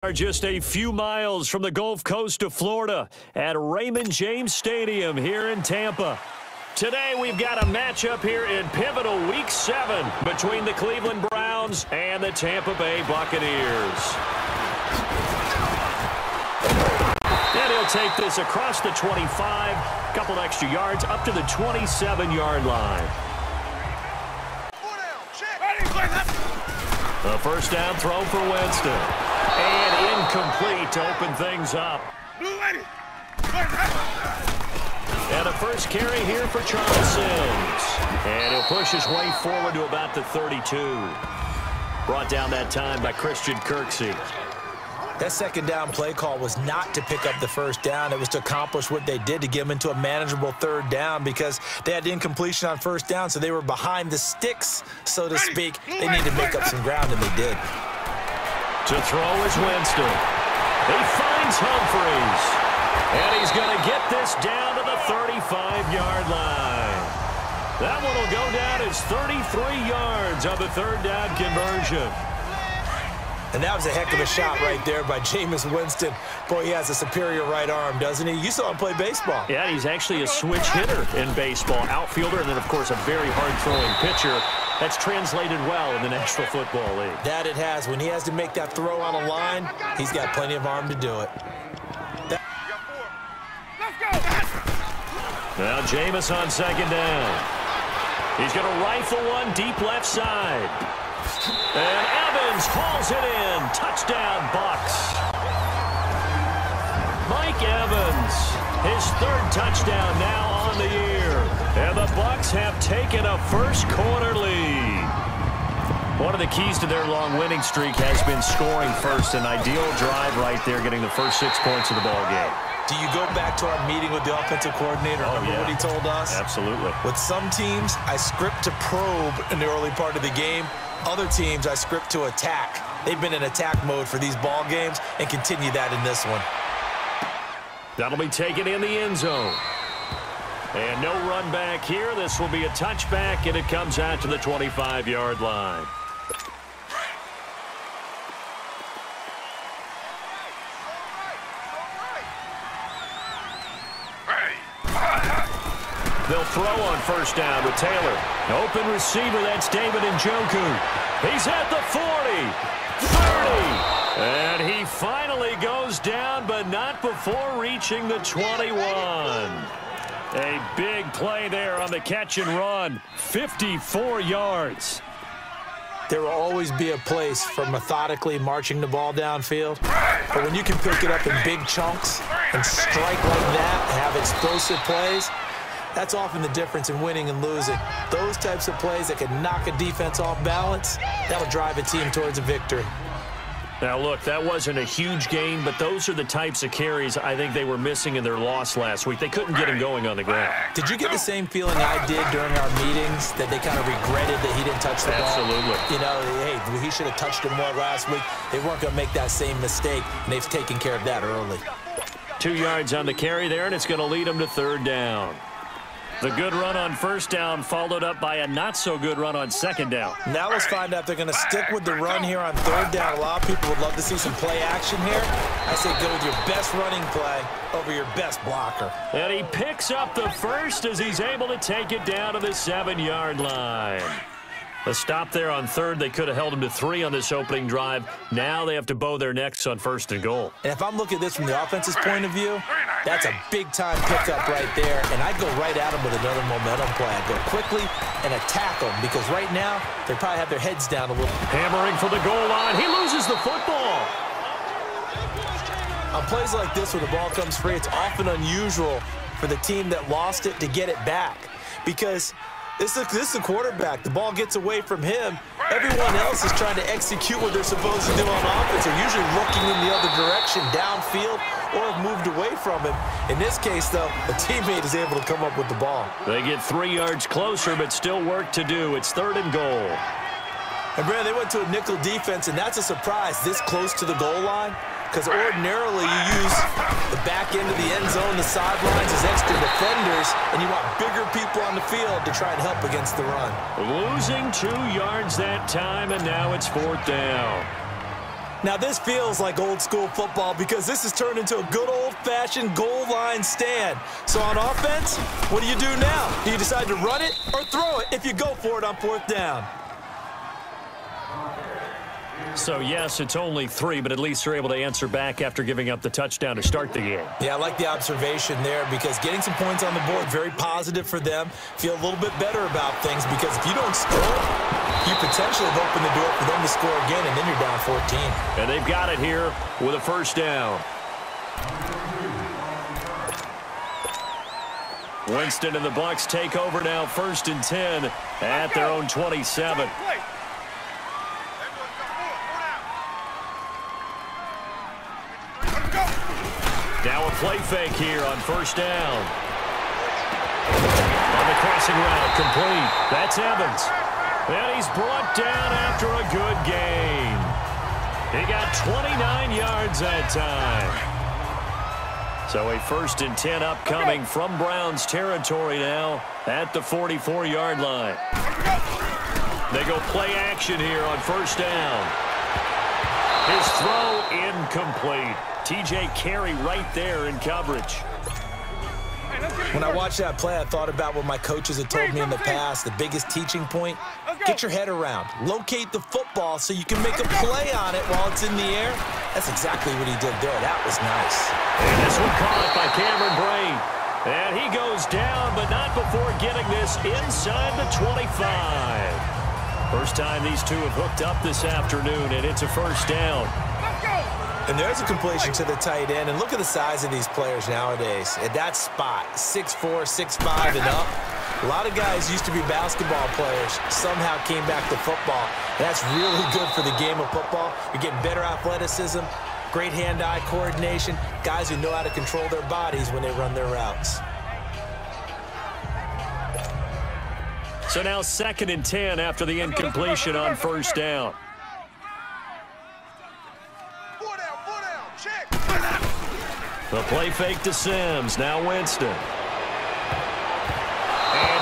Are just a few miles from the Gulf Coast of Florida at Raymond James Stadium here in Tampa. Today we've got a matchup here in pivotal Week 7 between the Cleveland Browns and the Tampa Bay Buccaneers. And he'll take this across the 25, a couple extra yards up to the 27-yard line. A first down throw for Winston. And incomplete to open things up. And a first carry here for Charles Sims. And he'll push his way forward to about the 32. Brought down that time by Christian Kirksey. That second down play call was not to pick up the first down. It was to accomplish what they did, to get them into a manageable third down, because they had incompletion on first down, so they were behind the sticks, so to speak. They needed to make up some ground, and they did. To throw is Winston. He finds Humphries. And he's going to get this down to the 35-yard line. That one will go down as 33 yards on the third down conversion. And that was a heck of a shot right there by Jameis Winston. Boy, he has a superior right arm, doesn't he? You saw him play baseball. Yeah, he's actually a switch hitter in baseball. Outfielder, and then, of course, a very hard-throwing pitcher. That's translated well in the National Football League. That it has. When he has to make that throw on a line, he's got plenty of arm to do it. Now Jameis on second down. He's going to rifle one deep left side. And Evans hauls it in. Touchdown, Bucs. Mike Evans, his third touchdown now on the year. And the Bucs have taken a first-quarter lead. One of the keys to their long winning streak has been scoring first. An ideal drive right there, getting the first 6 points of the ball game. Do you go back to our meeting with the offensive coordinator? Remember what he told us? Absolutely. With some teams, I script to probe in the early part of the game. Other teams, I script to attack. They've been in attack mode for these ball games and continue that in this one. That'll be taken in the end zone. And no run back here. This will be a touchback, and it comes out to the 25-yard line. They'll throw on first down with Taylor. Open receiver, that's David Njoku. He's at the 40, 30. And he finally goes down, but not before reaching the 21. A big play there on the catch and run. 54 yards. There will always be a place for methodically marching the ball downfield. But when you can pick it up in big chunks and strike like that and have explosive plays, that's often the difference in winning and losing. Those types of plays that can knock a defense off balance, that'll drive a team towards a victory. Now, look, that wasn't a huge gain, but those are the types of carries I think they were missing in their loss last week. They couldn't get him going on the ground. Did you get the same feeling I did during our meetings, that they kind of regretted that he didn't touch the ball? Absolutely. You know, hey, he should have touched him more last week. They weren't going to make that same mistake, and they've taken care of that early. 2 yards on the carry there, and it's going to lead them to third down. The good run on first down followed up by a not-so-good run on second down. Now let's find out if they're going to stick with the run here on third down. A lot of people would love to see some play action here. I say go with your best running play over your best blocker. And he picks up the first as he's able to take it down to the 7-yard line. A stop there on third. They could have held him to 3 on this opening drive. Now they have to bow their necks on first and goal. And if I'm looking at this from the offense's point of view, that's a big-time pickup right there. And I'd go right at him with another momentum play. I'd go quickly and attack them, because right now they probably have their heads down a little. Hammering for the goal line. He loses the football. On plays like this where the ball comes free, it's often unusual for the team that lost it to get it back, because this is the quarterback. The ball gets away from him. Everyone else is trying to execute what they're supposed to do on offense. They're usually looking in the other direction, downfield, or have moved away from him. In this case, though, a teammate is able to come up with the ball. They get 3 yards closer, but still work to do. It's third and goal. And, Brad, they went to a nickel defense, and that's a surprise this close to the goal line, because ordinarily you use the back end of the end zone, the sidelines as extra defenders, and you want bigger people on the field to try and help against the run. Losing 2 yards that time, and now it's fourth down. Now, this feels like old-school football because this has turned into a good old-fashioned goal line stand. So on offense, what do you do now? Do you decide to run it or throw it if you go for it on 4th down? So, yes, it's only 3, but at least they're able to answer back after giving up the touchdown to start the game. Yeah, I like the observation there because getting some points on the board, very positive for them. Feel a little bit better about things because if you don't score, you potentially have opened the door for them to score again, and then you're down 14. And they've got it here with a 1st down. Winston and the Bucs take over now, 1st and 10 at their own 27. Now a play fake here on 1st down. On the crossing route, complete. That's Evans. And he's brought down after a good gain. He got 29 yards that time. So a 1st and 10 upcoming from Browns territory now at the 44-yard line. They go play action here on 1st down. His throw incomplete. T.J. Carey right there in coverage. When I watched that play, I thought about what my coaches had told me in the past. The biggest teaching point, get your head around. Locate the football so you can make a play on it while it's in the air. That's exactly what he did there. That was nice. And this one caught by Cameron Brain. And he goes down, but not before getting this inside the 25. First time these two have hooked up this afternoon, and it's a 1st down. And there's a completion to the tight end. And look at the size of these players nowadays. At that spot, 6'4", 6'5", and up. A lot of guys used to be basketball players, somehow came back to football. And that's really good for the game of football. You're getting better athleticism, great hand-eye coordination, guys who know how to control their bodies when they run their routes. So now 2nd and 10 after the incompletion on 1st down. The play fake to Sims. Now Winston. And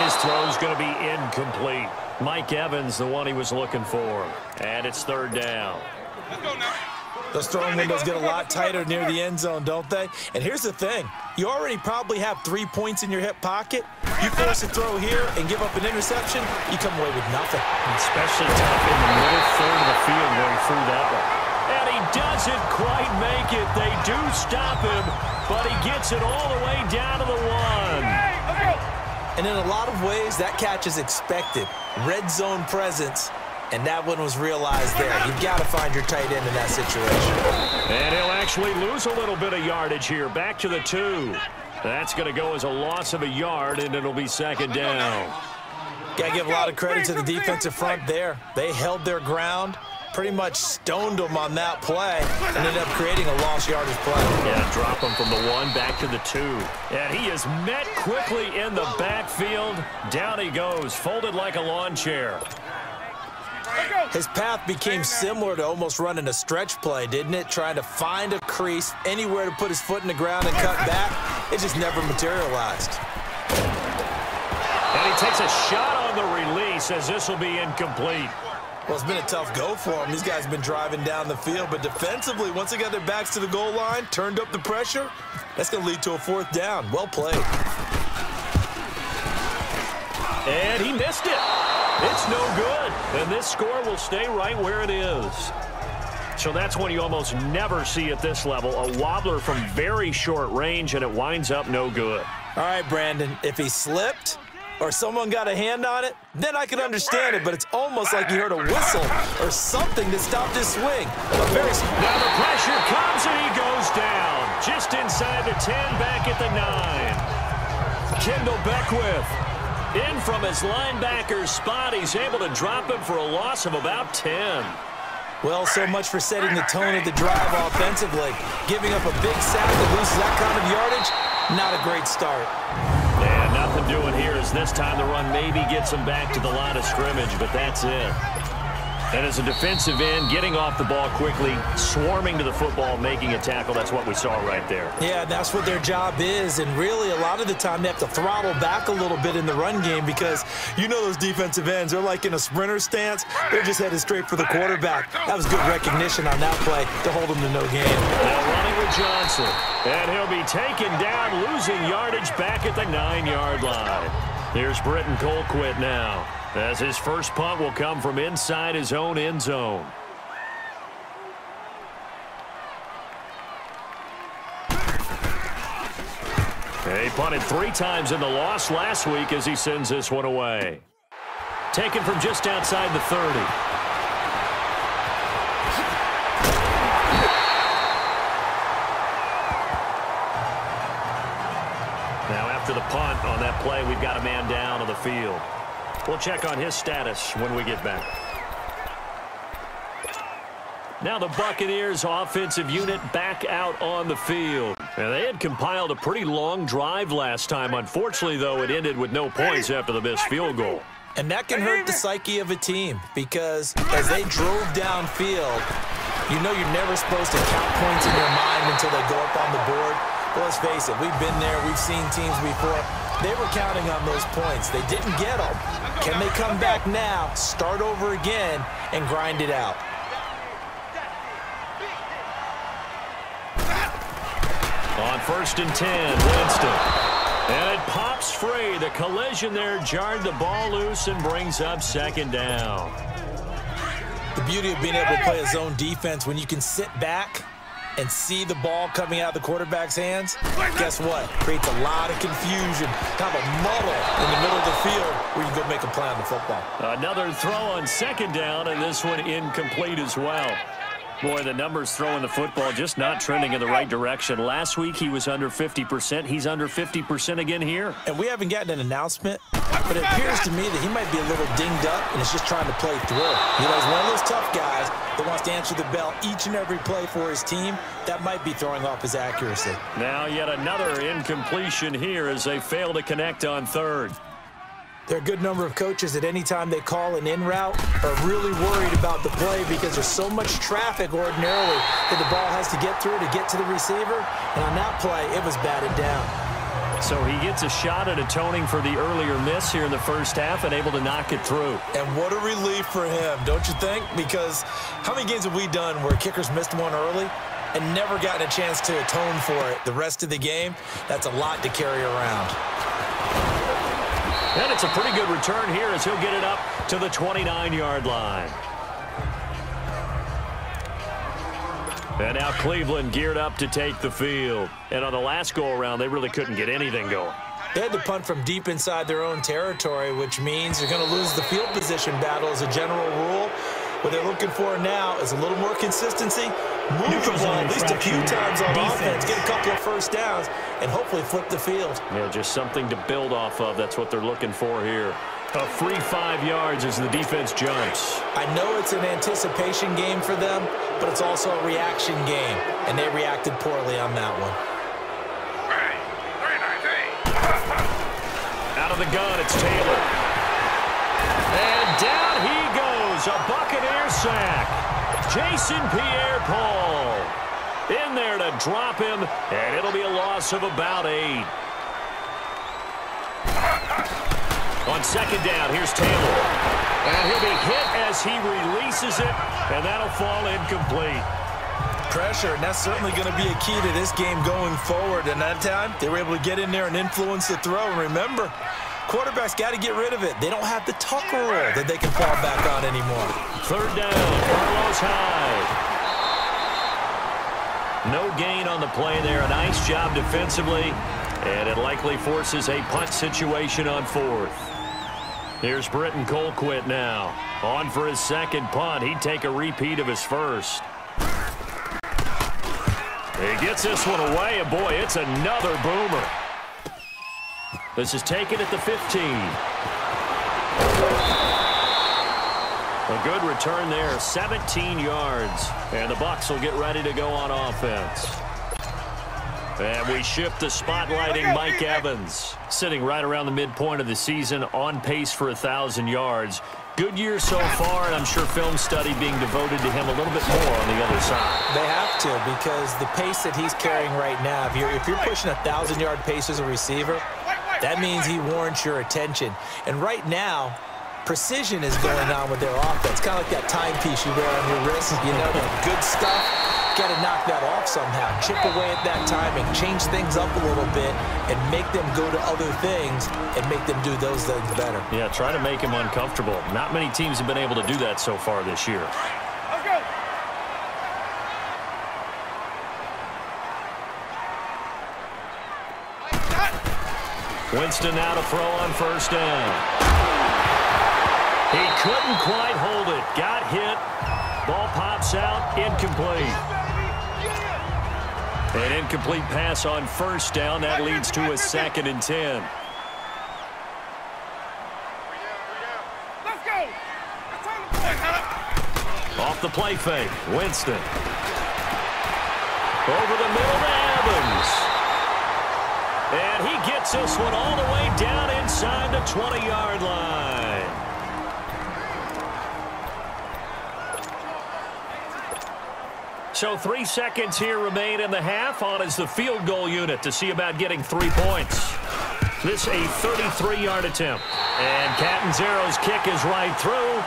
his throw's going to be incomplete. Mike Evans, the one he was looking for. And it's 3rd down. Let's go now. Those throwing windows get a lot tighter near the end zone, don't they? And here's the thing. You already probably have 3 points in your hip pocket. You force a throw here and give up an interception, you come away with nothing. Especially tough in the middle third of the field where he threw that one. And he doesn't quite make it. They do stop him, but he gets it all the way down to the 1. And in a lot of ways, that catch is expected. Red zone presence. And that one was realized there. You've got to find your tight end in that situation. And he'll actually lose a little bit of yardage here. Back to the 2. That's going to go as a loss of a yard, and it'll be 2nd down. Got to give a lot of credit to the defensive front there. They held their ground, pretty much stoned them on that play, and ended up creating a lost yardage play. Yeah, drop him from the 1 back to the 2. And he is met quickly in the backfield. Down he goes, folded like a lawn chair. His path became similar to almost running a stretch play, didn't it? Trying to find a crease, anywhere to put his foot in the ground and cut back. It just never materialized. And he takes a shot on the release as this will be incomplete. Well, it's been a tough go for him. These guys have been driving down the field, but defensively, once they got their backs to the goal line, turned up the pressure, that's going to lead to a 4th down. Well played. And he missed it. It's no good. And this score will stay right where it is. So that's when you almost never see at this level. A wobbler from very short range, and it winds up no good. All right, Brandon, if he slipped or someone got a hand on it, then I could understand it, but it's almost like you heard a whistle or something that stopped his swing. Now the pressure comes, and he goes down. Just inside the 10, back at the 9. Kendall Beckwith. In from his linebacker spot, he's able to drop him for a loss of about 10. Well, so much for setting the tone of the drive offensively. Giving up a big sack that loses that kind of yardage, not a great start. And nothing doing here as this time the run maybe gets him back to the line of scrimmage, but that's it. And as a defensive end, getting off the ball quickly, swarming to the football, making a tackle, that's what we saw right there. Yeah, that's what their job is, and really a lot of the time they have to throttle back a little bit in the run game because you know those defensive ends, they're like in a sprinter stance. They're just headed straight for the quarterback. That was good recognition on that play to hold them to no gain. Now running with Johnson, and he'll be taken down, losing yardage back at the 9-yard line. Here's Britton Colquitt now, as his first punt will come from inside his own end zone. He punted 3 times in the loss last week as he sends this one away. Taken from just outside the 30. Now after the punt on that play, we've got a man down on the field. We'll check on his status when we get back. Now the Buccaneers offensive unit back out on the field. Now they had compiled a pretty long drive last time. Unfortunately, though, it ended with no points after the missed field goal. And that can hurt the psyche of a team because as they drove downfield, you know you're never supposed to count points in your mind until they go up on the board. But let's face it, we've been there. We've seen teams before. They were counting on those points. They didn't get them. Can they come back now, start over again, and grind it out? On 1st and 10, Winston. And it pops free. The collision there jarred the ball loose and brings up 2nd down. The beauty of being able to play a zone defense when you can sit back and see the ball coming out of the quarterback's hands, guess what? Creates a lot of confusion, kind of a muddle in the middle of the field where you can go make a play on the football. Another throw on 2nd down, and this one incomplete as well. Boy, the numbers throwing the football just not trending in the right direction. Last week he was under 50%. He's under 50% again here. And we haven't gotten an announcement, but it appears to me that he might be a little dinged up and is just trying to play through. You know, he's one of those tough guys that wants to answer the bell each and every play for his team. That might be throwing off his accuracy. Now yet another incompletion here as they fail to connect on 3rd. There are a good number of coaches that any time they call an in route are really worried about the play because there's so much traffic ordinarily that the ball has to get through to get to the receiver. And on that play, it was batted down. So he gets a shot at atoning for the earlier miss here in the first half and able to knock it through. And what a relief for him, don't you think? Because how many games have we done where kickers missed one early and never gotten a chance to atone for it the rest of the game? That's a lot to carry around. And it's a pretty good return here as he'll get it up to the 29-yard line. And now Cleveland geared up to take the field. And on the last go-around, they really couldn't get anything going. They had to punt from deep inside their own territory, which means they're going to lose the field position battle as a general rule. What they're looking for now is a little more consistency, move the ball at least a few times on offense, get a couple of first downs, and hopefully flip the field. Yeah, just something to build off of. That's what they're looking for here. A free 5 yards as the defense jumps. I know it's an anticipation game for them, but it's also a reaction game, and they reacted poorly on that one. Out of the gun, it's Taylor. And down he goes, a Buccaneer sack. Jason Pierre-Paul in there to drop him, and it'll be a loss of about 8. On 2nd down, here's Taylor. And he'll be hit as he releases it, and that'll fall incomplete. Pressure, and that's certainly going to be a key to this game going forward. And that time, they were able to get in there and influence the throw. And remember, quarterbacks got to get rid of it. They don't have the tuck rule that they can fall back on anymore. 3rd down, Carlos Hyde. No gain on the play there. A nice job defensively, and it likely forces a punt situation on 4th. Here's Britton Colquitt now. On for his 2nd punt. He'd take a repeat of his first. He gets this one away, and boy, it's another boomer. This is taken at the 15. A good return there, 17 yards. And the Bucs will get ready to go on offense. And we shift to spotlighting Mike Evans, sitting right around the midpoint of the season, on pace for 1,000 yards. Good year so far, and I'm sure film study being devoted to him a little bit more on the other side. They have to, because the pace that he's carrying right now, if you're pushing a 1,000-yard pace as a receiver, that means he warrants your attention. And right now, precision is going on with their offense. Kind of like that timepiece you wear on your wrist. You know, the good stuff. Got to knock that off somehow. Chip away at that timing. Change things up a little bit and make them go to other things and make them do those things better. Yeah, try to make him uncomfortable. Not many teams have been able to do that so far this year. Let's go. Winston now to throw on first down. He couldn't quite hold it. Got hit. Ball pops out. Incomplete. An incomplete pass on first down. That leads to a 2nd and 10. Let's go. Off the play fake. Winston. Over the middle to Evans. And he gets this one all the way down inside the 20-yard line. So 3 seconds here remain in the half. On is the field goal unit to see about getting 3 points. This a 33-yard attempt. And Catanzaro's kick is right through.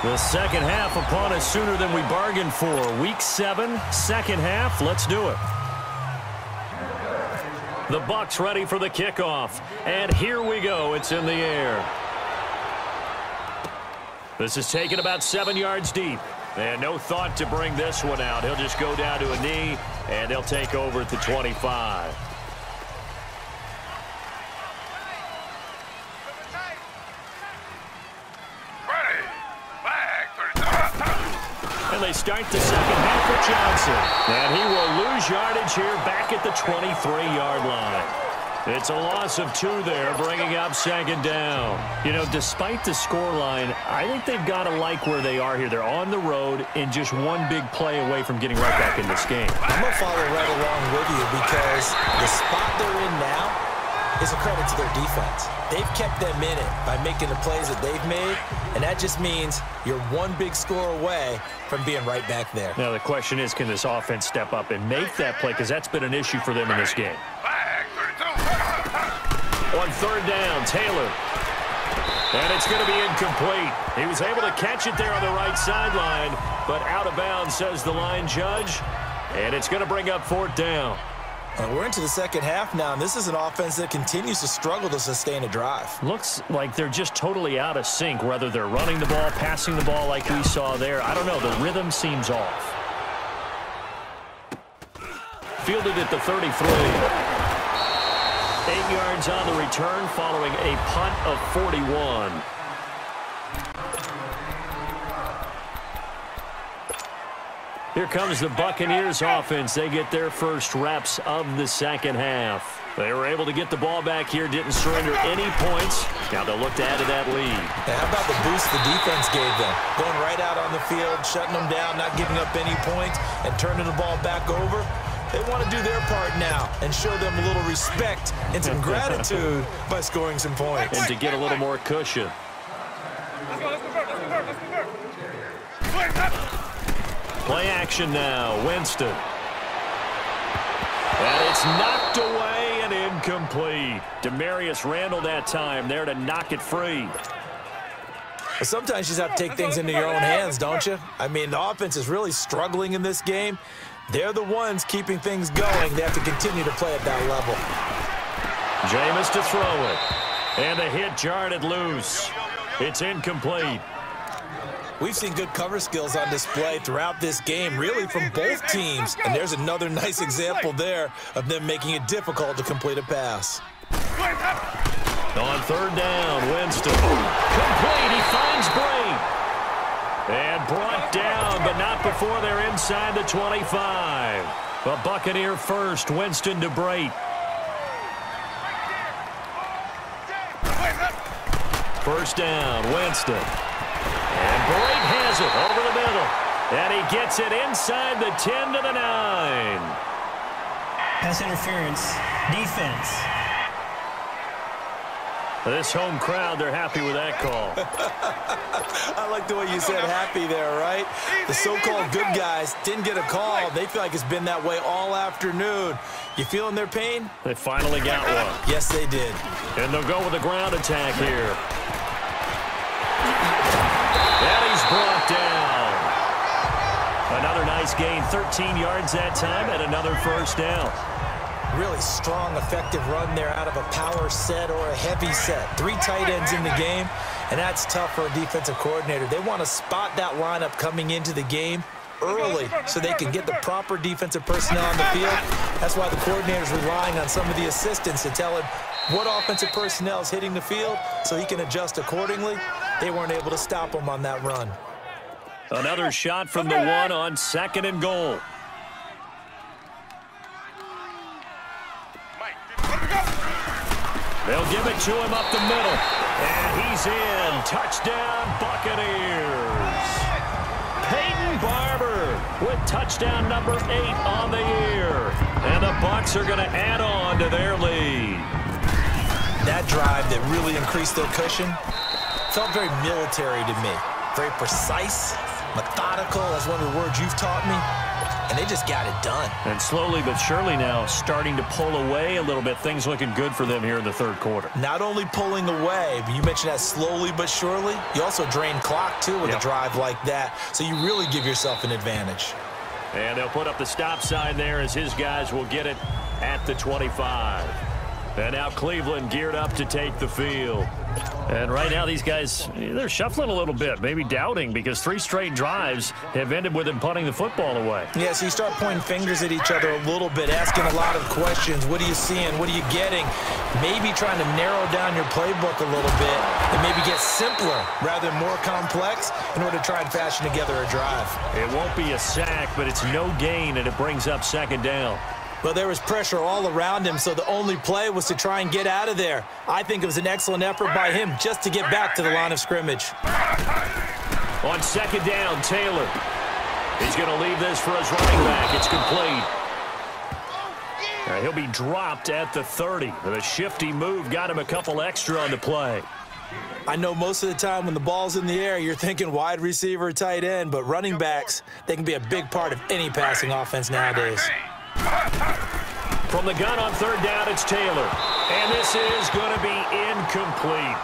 The second half upon us sooner than we bargained for. Week 7, second half. Let's do it. The Bucs ready for the kickoff. And here we go. It's in the air. This is taken about 7 yards deep. And no thought to bring this one out. He'll just go down to a knee, and they'll take over at the 25. And they start the second half with Johnson. And he will lose yardage here back at the 23-yard line. It's a loss of 2 there, bringing up 2nd down. You know, despite the scoreline, I think they've got to like where they are here. They're on the road and just one big play away from getting right back in this game. I'm going to follow right along with you because the spot they're in now is a credit to their defense. They've kept them in it by making the plays that they've made, and that just means you're one big score away from being right back there. Now, the question is, can this offense step up and make that play? Because that's been an issue for them in this game. On 3rd down, Taylor. And it's going to be incomplete. He was able to catch it there on the right sideline, but out of bounds, says the line judge. And it's going to bring up 4th down. We're into the second half now, and this is an offense that continues to struggle to sustain a drive. Looks like they're just totally out of sync, whether they're running the ball, passing the ball like we saw there. I don't know. The rhythm seems off. Fielded at the 33. 8 yards on the return following a punt of 41. Here comes the Buccaneers offense. They get their first reps of the second half. They were able to get the ball back here, didn't surrender any points. Now they'll look to add to that lead. Now, how about the boost the defense gave them? Going right out on the field, shutting them down, not giving up any points, and turning the ball back over. They want to do their part now and show them a little respect and some gratitude by scoring some points. And to get a little more cushion. Let's go, let's convert, let's convert, let's convert. Play action now, Winston. And it's knocked away and incomplete. Demarius Randall that time there to knock it free. Sometimes you just have to take things into your own hands, don't you? I mean, the offense is really struggling in this game. They're the ones keeping things going. They have to continue to play at that level. Jameis to throw it. And the hit jarred it loose. It's incomplete. We've seen good cover skills on display throughout this game, really from both teams. And there's another nice example there of them making it difficult to complete a pass. On 3rd down, Winston. Complete. He finds Bray. And brought down, but not before they're inside the 25. A Buccaneer first, Winston to Bray. First down, Winston. And Bray has it over the middle. And he gets it inside the 10 to the 9. Pass interference, defense. This home crowd, they're happy with that call. I like the way you said happy there, right? The so-called good guys didn't get a call. They feel like it's been that way all afternoon. You feeling their pain? They finally got one. Yes, they did. And they'll go with a ground attack here. And he's brought down. Another nice gain, 13 yards that time, and another first down. Really strong, effective run there out of a power set or a heavy set. 3 tight ends in the game, and that's tough for a defensive coordinator. They want to spot that lineup coming into the game early so they can get the proper defensive personnel on the field. That's why the coordinator's relying on some of the assistants to tell him what offensive personnel is hitting the field so he can adjust accordingly. They weren't able to stop him on that run. Another shot from the 1 on 2nd and goal. They'll give it to him up the middle. And he's in. Touchdown, Buccaneers. Peyton Barber with touchdown number 8 on the year. And the Bucs are going to add on to their lead. That drive that really increased their cushion felt very military to me. Very precise, methodical. That's one of the words you've taught me. And they just got it done. And slowly but surely now starting to pull away a little bit. Things looking good for them here in the 3rd quarter. Not only pulling away, but you mentioned that slowly but surely. You also drain clock, too, with a drive like that. So you really give yourself an advantage. And they'll put up the stop sign there as his guys will get it at the 25. And now Cleveland geared up to take the field. And right now these guys, they're shuffling a little bit, maybe doubting, because 3 straight drives have ended with them punting the football away. Yeah, so you start pointing fingers at each other a little bit, asking a lot of questions. What are you seeing? What are you getting? Maybe trying to narrow down your playbook a little bit and maybe get simpler rather than more complex in order to try and fashion together a drive. It won't be a sack, but it's no gain, and it brings up 2nd down. Well, there was pressure all around him, so the only play was to try and get out of there. I think it was an excellent effort by him just to get back to the line of scrimmage. On 2nd down, Taylor. He's going to leave this for his running back. It's complete. He'll be dropped at the 30. The shifty move got him a couple extra on the play. I know most of the time when the ball's in the air, you're thinking wide receiver, tight end, but running backs, they can be a big part of any passing offense nowadays. From the gun on 3rd down, it's Taylor. And this is going to be incomplete.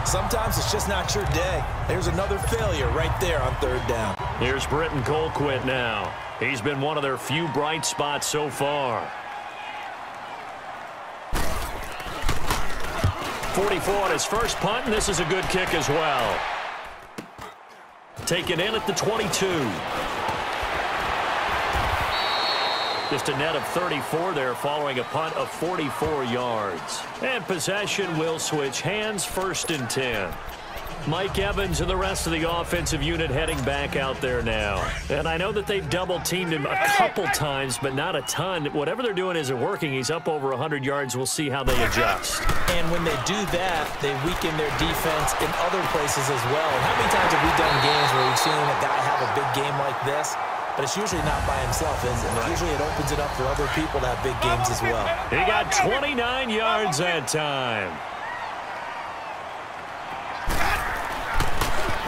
Sometimes it's just not your day. There's another failure right there on 3rd down. Here's Britton Colquitt now. He's been one of their few bright spots so far. 44 on his first punt, and this is a good kick as well. Taken in at the 22. Just a net of 34 there following a punt of 44 yards. And possession will switch hands, 1st and 10. Mike Evans and the rest of the offensive unit heading back out there now. And I know that they've double-teamed him a couple times, but not a ton. Whatever they're doing isn't working. He's up over 100 yards. We'll see how they adjust. And when they do that, they weaken their defense in other places as well. And how many times have we done games where we've seen a guy have a big game like this? But it's usually not by himself, is it? Right. Usually it opens it up for other people to have big games as well. He got 29 yards that time.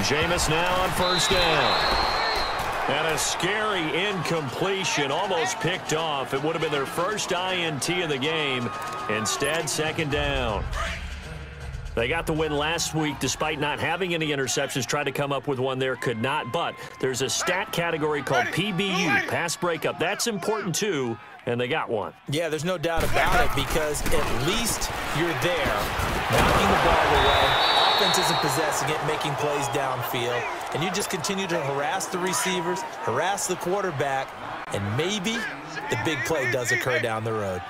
Jameis now on 1st down. And a scary incompletion, almost picked off. It would have been their first INT of the game. Instead, 2nd down. They got the win last week despite not having any interceptions. Tried to come up with one there, could not. But there's a stat category called PBU, pass breakup. That's important too, and they got one. Yeah, there's no doubt about it because at least you're there, knocking the ball away. Offense isn't possessing it, making plays downfield. And you just continue to harass the receivers, harass the quarterback, and maybe the big play does occur down the road.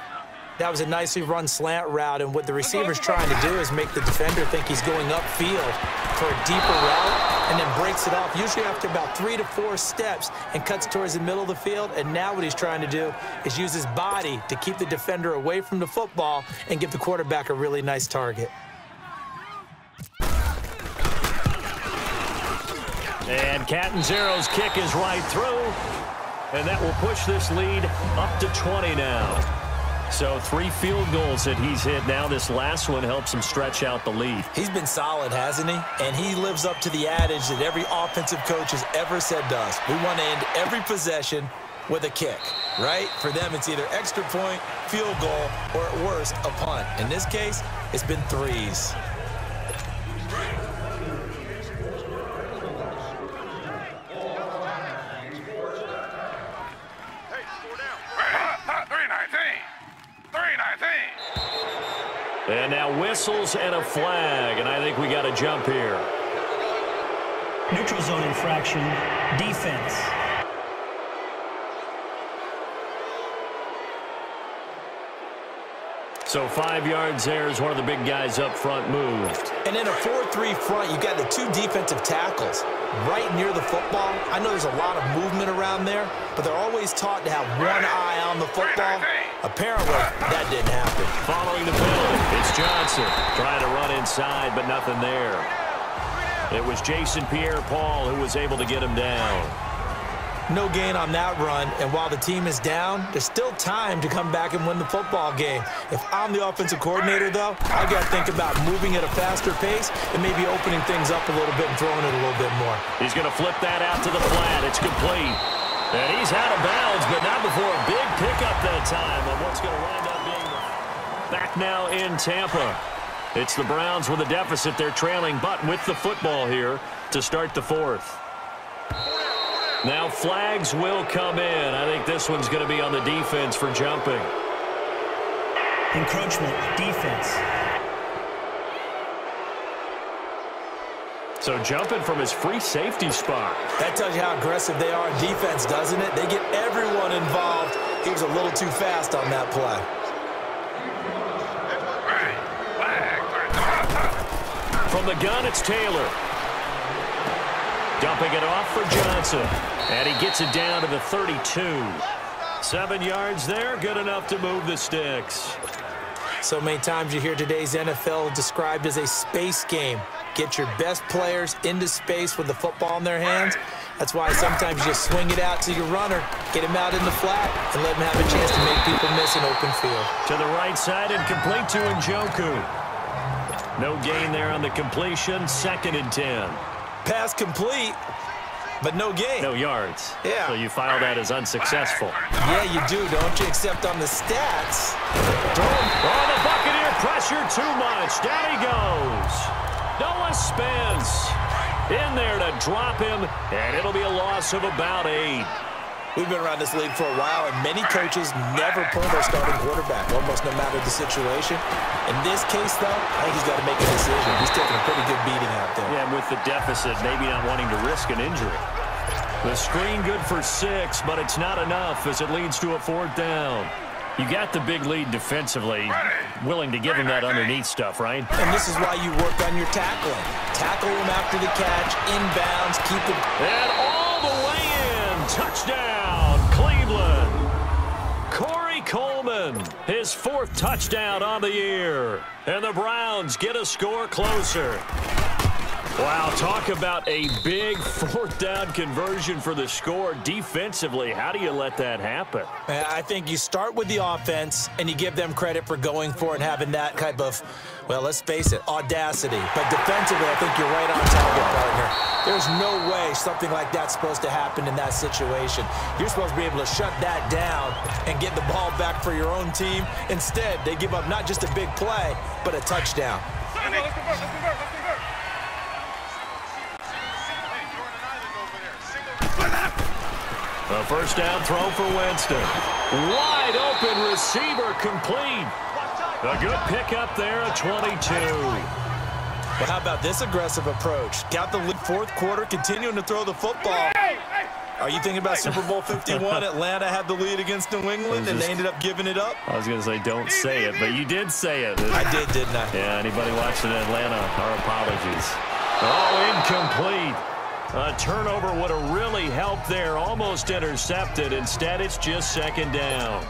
That was a nicely run slant route, and what the receiver's trying to do is make the defender think he's going upfield for a deeper route and then breaks it off, usually after about 3 to 4 steps, and cuts towards the middle of the field. And now what he's trying to do is use his body to keep the defender away from the football and give the quarterback a really nice target. And Catanzaro's kick is right through, and that will push this lead up to 20 now. So 3 field goals that he's hit now. This last one helps him stretch out the lead. He's been solid, hasn't he? And he lives up to the adage that every offensive coach has ever said to us. We want to end every possession with a kick, right? For them, it's either extra point, field goal, or at worst, a punt. In this case, it's been 3s. And now whistles and a flag, and I think we got a jump here. Neutral zone infraction, defense. So 5 yards there as one of the big guys up front moved. And in a 4-3 front, you've got the 2 defensive tackles right near the football. I know there's a lot of movement around there, but they're always taught to have one eye on the football. Apparently, that didn't happen. Following the penalty, it's Johnson trying to run inside, but nothing there. It was Jason Pierre-Paul who was able to get him down. No gain on that run, and while the team is down, there's still time to come back and win the football game. If I'm the offensive coordinator, though, I've got to think about moving at a faster pace and maybe opening things up a little bit and throwing it a little bit more. He's going to flip that out to the flat. It's complete. And he's out of bounds, but not before a big pickup that time on what's going to wind up being back now in Tampa. It's the Browns with a deficit. They're trailing, but with the football here to start the 4th. Now flags will come in. I think this one's going to be on the defense for jumping. Encroachment, defense. So jumping from his free safety spot. That tells you how aggressive they are in defense, doesn't it? They get everyone involved. He was a little too fast on that play. From the gun, it's Taylor. Dumping it off for Johnson. And he gets it down to the 32. 7 yards there, good enough to move the sticks. So many times you hear today's NFL described as a space game. Get your best players into space with the football in their hands. That's why sometimes you just swing it out to your runner, get him out in the flat, and let him have a chance to make people miss an open field. To the right side and complete to Njoku. No gain there on the completion, 2nd and 10. Pass complete, but no gain. No yards. Yeah. So you file that as unsuccessful. Yeah, you do, don't you? Except on the stats. Oh, the Buccaneer pressure too much. Down he goes. Noah Spence in there to drop him, and it'll be a loss of about 8. We've been around this league for a while, and many coaches never pull their starting quarterback, almost no matter the situation. In this case, though, I think he's got to make a decision. He's taking a pretty good beating out there. Yeah, and with the deficit, maybe not wanting to risk an injury. The screen good for 6, but it's not enough as it leads to a 4th down. You got the big lead defensively, willing to give him that underneath stuff, right? And this is why you work on your tackling. Tackle him after the catch, inbounds, keep it. And all the way in, touchdown, Cleveland. Corey Coleman, his 4th touchdown on the year. And the Browns get a score closer. Wow, talk about a big 4th down conversion for the score defensively. How do you let that happen? I think you start with the offense, and you give them credit for going for it and having that type of, well, let's face it, audacity. But defensively, I think you're right on target, partner. There's no way something like that's supposed to happen in that situation. You're supposed to be able to shut that down and get the ball back for your own team. Instead, they give up not just a big play, but a touchdown. Let's convert. A 1st down throw for Winston. Wide open receiver complete. A good pickup there at 22. Well, how about this aggressive approach? Got the lead 4th quarter, continuing to throw the football. Are you thinking about Super Bowl 51? Atlanta had the lead against New England, and they ended up giving it up? I was going to say don't say it, but you did say it. I did, didn't I? Yeah, anybody watching Atlanta, our apologies. Oh, incomplete. A turnover would have really helped there. Almost intercepted. Instead, it's just 2nd down.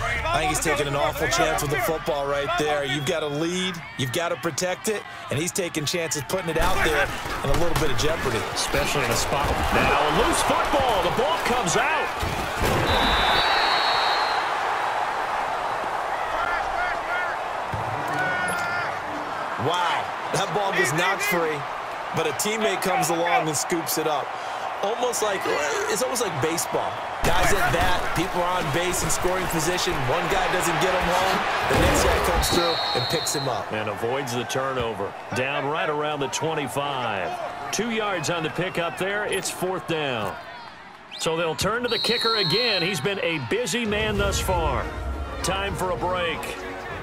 I think he's taking an awful chance with the football right there. You've got a lead. You've got to protect it. And he's taking chances putting it out there in a little bit of jeopardy. Especially in a spot. Now a loose football. The ball comes out. Wow, that ball was knocked free, but a teammate comes along and scoops it up. It's almost like baseball. Guys at bat, people are on base in scoring position. One guy doesn't get him home. The next guy comes through and picks him up. And avoids the turnover. Down right around the 25. 2 yards on the pickup there. It's 4th down. So they'll turn to the kicker again. He's been a busy man thus far. Time for a break.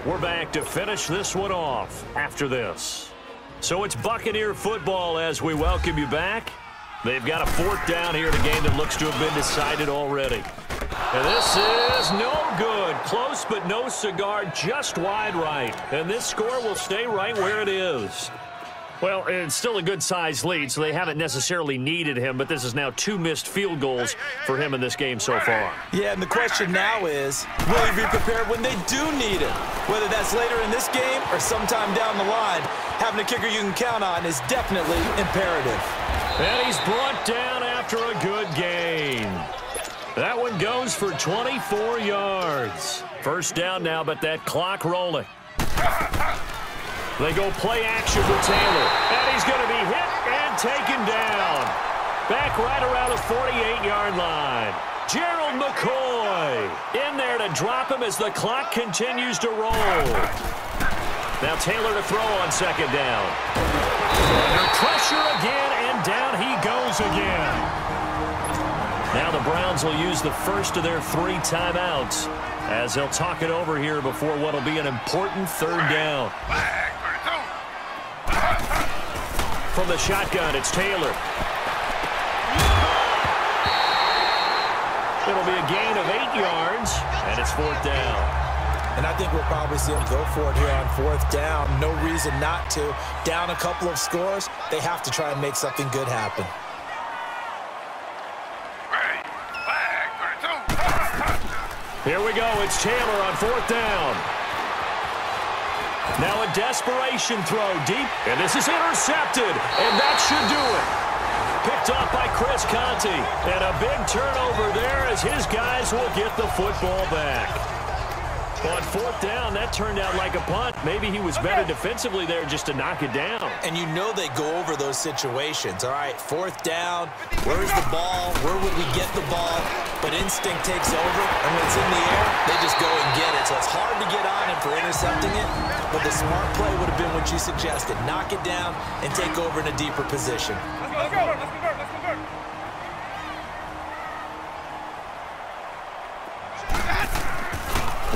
We're back to finish this one off after this. So it's Buccaneer football as we welcome you back. They've got a 4th down here in a game that looks to have been decided already. And this is no good. Close but no cigar, just wide right. And this score will stay right where it is. Well, it's still a good-sized lead, so they haven't necessarily needed him, but this is now 2 missed field goals for him in this game so far. Yeah, and the question now is, will he be prepared when they do need him? Whether that's later in this game or sometime down the line, having a kicker you can count on is definitely imperative. And he's brought down after a good gain. That one goes for 24 yards. 1st down now, but that clock rolling. They go play action with Taylor. And he's going to be hit and taken down. Back right around the 48-yard line. Gerald McCoy in there to drop him as the clock continues to roll. Now Taylor to throw on 2nd down. Under pressure again, and down he goes again. Now the Browns will use the first of their 3 timeouts as they'll talk it over here before what will be an important 3rd down. From the shotgun, it's Taylor. It'll be a gain of 8 yards, and it's 4th down. And I think we'll probably see them go for it here on 4th down. No reason not to. Down a couple of scores, they have to try and make something good happen. Here we go. It's Taylor on 4th down. Now a desperation throw deep, and this is intercepted, and that should do it. Picked off by Chris Conte, and a big turnover there as his guys will get the football back. On 4th down, that turned out like a punt. Maybe he was better defensively there just to knock it down. And you know they go over those situations. All right, 4th down, where's the ball? Where would we get the ball? But instinct takes over, and when it's in the air, they just go and get it. So it's hard to get on him for intercepting it, but the smart play would have been what you suggested. Knock it down and take over in a deeper position. Let's go, let's convert, let's convert.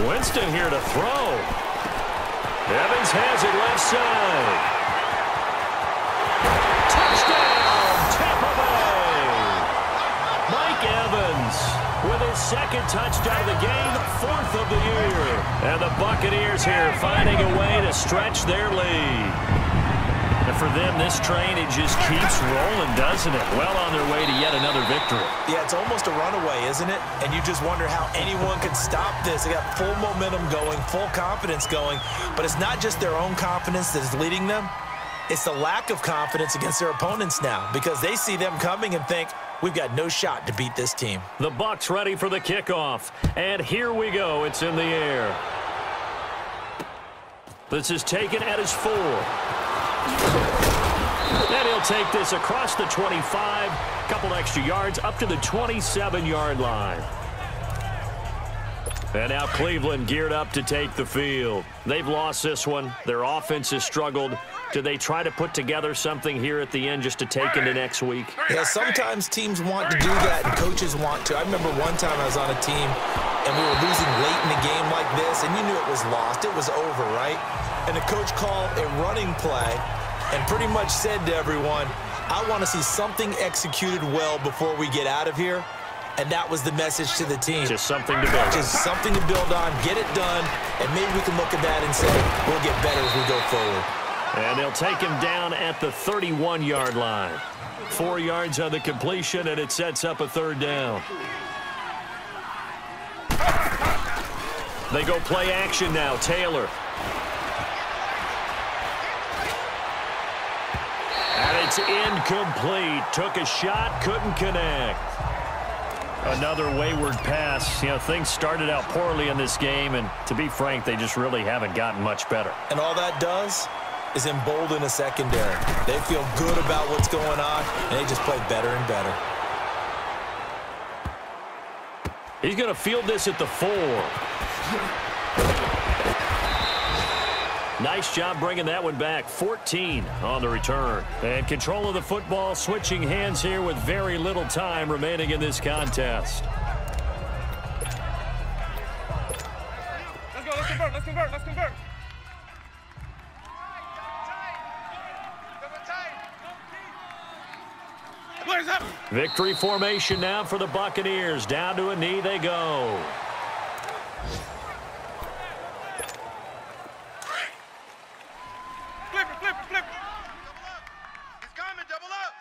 Winston here to throw. Evans has it left side. Touchdown, Tampa Bay. Mike Evans with his 2nd touchdown of the game, 4th of the year. And the Buccaneers here finding a way to stretch their lead. And for them, this train, it just keeps rolling, doesn't it? Well on their way to yet another victory. Yeah, it's almost a runaway, isn't it? And you just wonder how anyone could stop this. They got full momentum going, full confidence going. But it's not just their own confidence that is leading them. It's the lack of confidence against their opponents now because they see them coming and think, we've got no shot to beat this team. The Bucs ready for the kickoff. And here we go. It's in the air. This is taken at his 4. And he'll take this across the 25, couple extra yards up to the 27-yard line. And now Cleveland geared up to take the field. They've lost this one. Their offense has struggled. Do they try to put together something here at the end just to take into next week? Yeah, sometimes teams want to do that and coaches want to. I remember one time I was on a team and we were losing late in a game like this and you knew it was lost. It was over, right? And the coach called a running play and pretty much said to everyone, I want to see something executed well before we get out of here. And that was the message to the team. Just something to build on. Just something to build on, get it done, and maybe we can look at that and say, we'll get better as we go forward. And they'll take him down at the 31-yard line. 4 yards on the completion, and it sets up a 3rd down. They go play action now. Taylor. And it's incomplete. Took a shot, couldn't connect. Another wayward pass. You know, things started out poorly in this game, and to be frank, they just really haven't gotten much better. And all that does, is embolden a secondary. They feel good about what's going on, and they just play better and better. He's going to field this at the 4. Nice job bringing that one back. 14 on the return. And control of the football, switching hands here with very little time remaining in this contest. Let's go, let's convert, let's convert, let's convert. Victory formation now for the Buccaneers. Down to a knee they go. Flip it, flip it, flip it. It's coming, double up.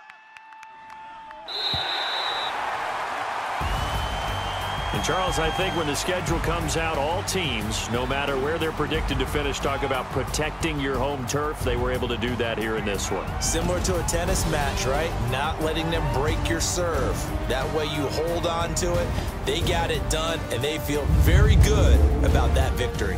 And Charles, I think when the schedule comes out, all teams, no matter where they're predicted to finish, talk about protecting your home turf. They were able to do that here in this one. Similar to a tennis match, right? Not letting them break your serve. That way you hold on to it. They got it done, and they feel very good about that victory.